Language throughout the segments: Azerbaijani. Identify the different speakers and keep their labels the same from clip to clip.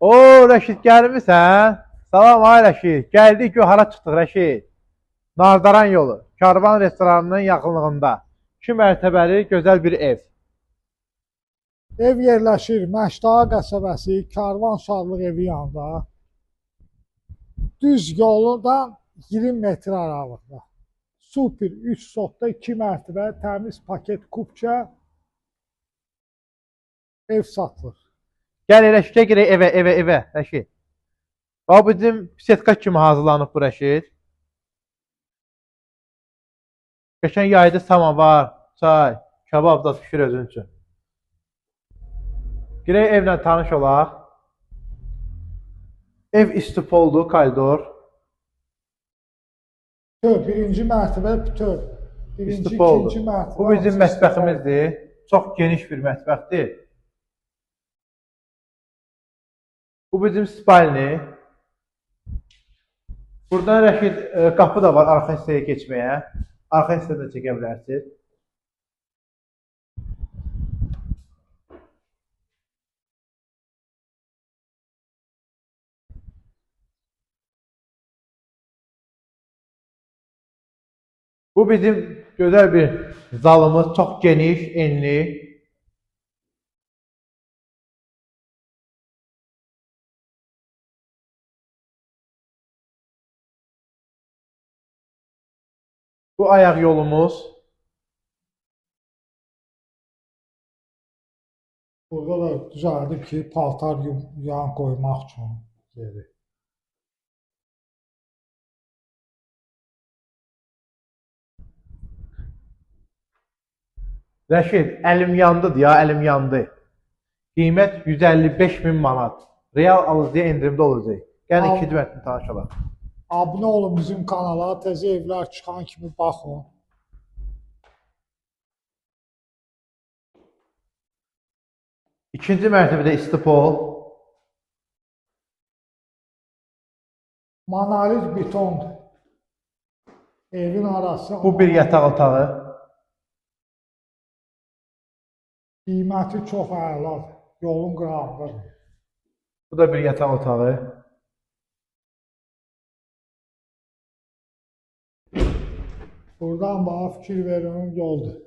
Speaker 1: Oo Rəşid gəlmisən? Salam ay Rəşid. Gəldik ki, hara çıxdıq Rəşid? Nardaran yolu, Karvan restoranının yaxınlığında 2 mərtəbəli gözəl bir ev.
Speaker 2: Ev yerləşir Məşdağa qəsəbəsi Karvan Şadlıq evi yanında. Düz yoldan 20 metr aralıqda. Super 3 sotda 2 mərtəbə təmiz paket kupça ev satılır.
Speaker 1: Gəl Rəşidə girək evə Rəşid. O bizim setka kimi hazırlanıb bu Rəşid. Geçən yayda samavar, çay, kebab da pişir özün üçün. Girək evlə tanış olaq. Ev istipoldur, koridor.
Speaker 2: Birinci mərtəbə bütöv. Birinci,
Speaker 1: İstipoldur.
Speaker 2: ikinci mərtəbə.
Speaker 1: Bu bizim mətbəximizdir. Çox geniş bir mətbəxdir. Bu bizim spalni. Buradan Rəşid qapı da var arxa hissəyə keçməyə. Arxa hissədə çəkə bilərsiniz. Bu bizim gözəl bir zalımız, çox geniş, enli. Bu ayaq yolumuz.
Speaker 2: Burada da düzəldir ki, paltar yan qoymaq üçün yeri.
Speaker 1: Rəşid, əlim yandıdır ya, əlim yandı. Qiymət 155.000 manat. Real alıcıya endirimdə olacaq. Gəlin ikinci mətni tanış olaq.
Speaker 2: Abunə olun bizim kanala, təzə evlər çıxan kimi baxın.
Speaker 1: İkinci mərtəbədə istipol.
Speaker 2: Monolit betondur. Evin arası.
Speaker 1: Bu bir yataq otağı.
Speaker 2: Qiyməti çox əladır. Yolun qırağındadır.
Speaker 1: Bu da bir yataq otağı.
Speaker 2: Buradan bana fikir verin yoldur.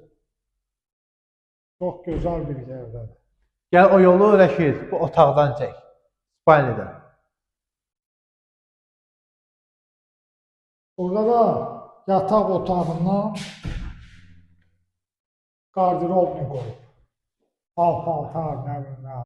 Speaker 2: Çox gözəl bir yerdədir.
Speaker 1: Gəl o yolu Rəşid, bu otaqdan çək. Spalnidən.
Speaker 2: Burada da yataq otağından qardirobni qoyub. Paltar, nə bilim, nə.